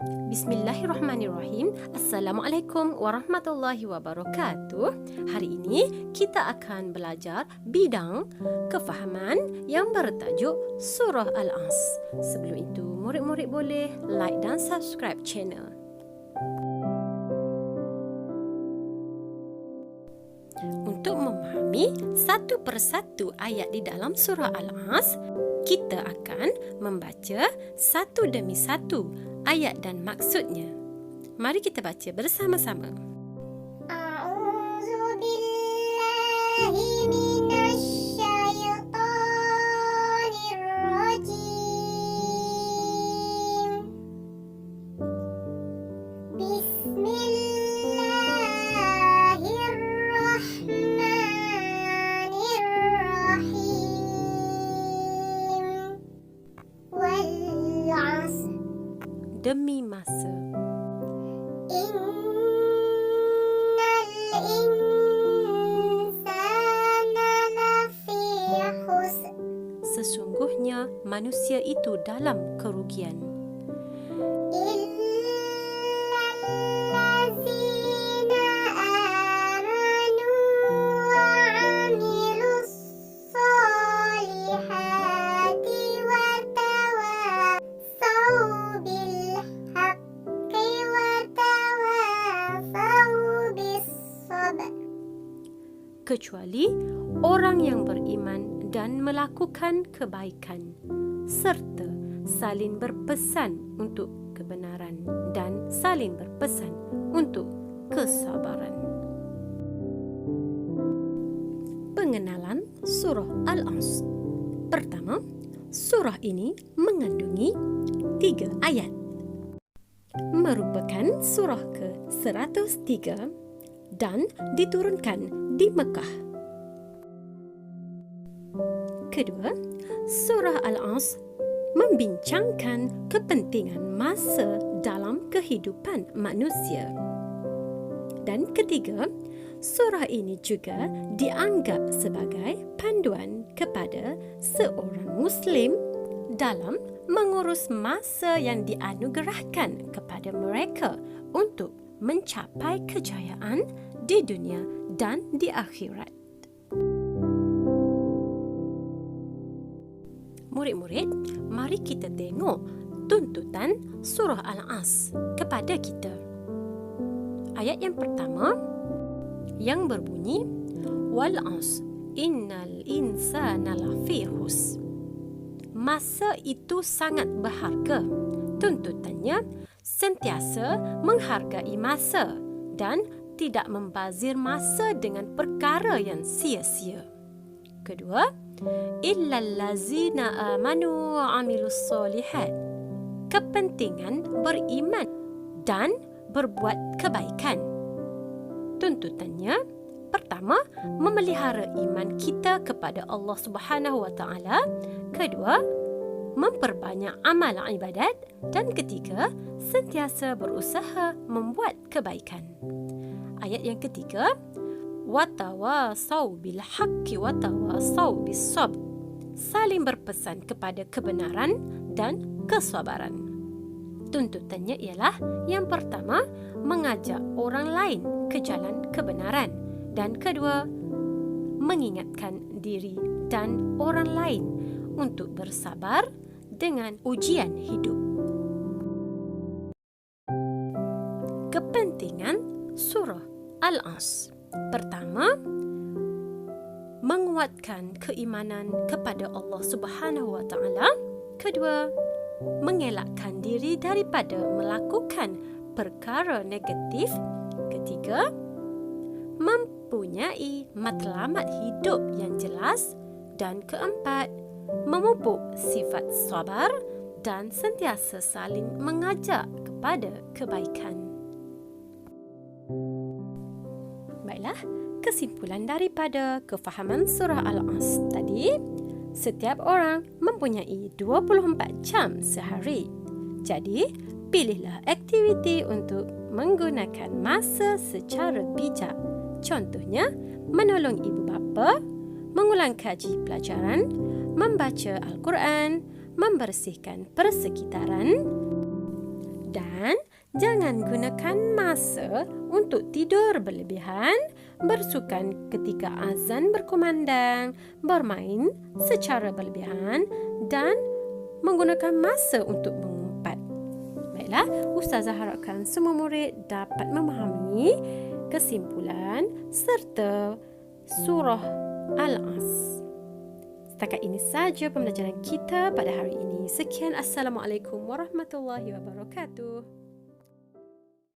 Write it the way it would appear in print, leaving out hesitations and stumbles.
Bismillahirrahmanirrahim. Assalamualaikum warahmatullahi wabarakatuh. Hari ini kita akan belajar bidang kefahaman yang bertajuk Surah Al-As. Sebelum itu, murid-murid boleh like dan subscribe channel. Untuk memahami satu persatu ayat di dalam surah Al-As, kita akan membaca satu demi satu ayat dan maksudnya. Mari kita baca bersama-sama. A'udzu billahi minasy syaithanir rajim. Bismillahirrahmanirrahim. Wal 'asr. Demi masa. Innal insana lafi khusr. Sesungguhnya manusia itu dalam kerugian. Illallazina amanu wa 'amilus solihati wa tawassaw bil haqqi wa tawassaw bis sabr. Kecuali orang yang beriman dan melakukan kebaikan serta saling berpesan untuk kebenaran dan saling berpesan untuk kesabaran. Pengenalan surah Al-As. Pertama, surah ini mengandungi 3 ayat. Merupakan surah ke-103 dan diturunkan di Mekah. Kedua, surah Al-As membincangkan kepentingan masa dalam kehidupan manusia. Dan ketiga, surah ini juga dianggap sebagai panduan kepada seorang Muslim dalam mengurus masa yang dianugerahkan kepada mereka untuk mencapai kejayaan di dunia dan di akhirat. Murid-murid, mari kita tengok tuntutan surah Al-As kepada kita. Ayat yang pertama yang berbunyi Wal 'asr innal insana lafi khusr. Masa itu sangat berharga. Tuntutannya sentiasa menghargai masa dan tidak membazir masa dengan perkara yang sia-sia. Kedua, illallazina amanu wa 'amilus solihat. Kepentingan beriman dan berbuat kebaikan. Tuntutannya, pertama, memelihara iman kita kepada Allah Subhanahu wa taala. Kedua, memperbanyak amal ibadat. Dan ketiga, sentiasa berusaha membuat kebaikan. Ayat yang ketiga, watawasau bil haqqi watawasau bis sabr. Saling berpesan kepada kebenaran dan kesabaran. Tuntutannya ialah yang pertama, mengajak orang lain ke jalan kebenaran, dan kedua, mengingatkan diri dan orang lain untuk bersabar dengan ujian hidup. Kepentingan surah Al-As. Pertama, menguatkan keimanan kepada Allah Subhanahu wa taala. Kedua, mengelakkan diri daripada melakukan perkara negatif. Ketiga, mempunyai matlamat hidup yang jelas. Dan keempat, memupuk sifat sabar dan sentiasa saling mengajak kepada kebaikan. Baiklah, kesimpulan daripada kefahaman surah Al-As tadi, setiap orang mempunyai 24 jam sehari. Jadi, pilihlah aktiviti untuk menggunakan masa secara bijak. Contohnya, menolong ibu bapa, mengulang kaji pelajaran, membaca Al-Quran, membersihkan persekitaran dan Jangan gunakan masa untuk tidur berlebihan, bersukan ketika azan berkumandang, bermain secara berlebihan dan menggunakan masa untuk mengumpat. Baiklah, Ustazah harapkan semua murid dapat memahami kesimpulan serta surah Al-As. Setakat ini saja pembelajaran kita pada hari ini. Sekian, Assalamualaikum warahmatullahi wabarakatuh.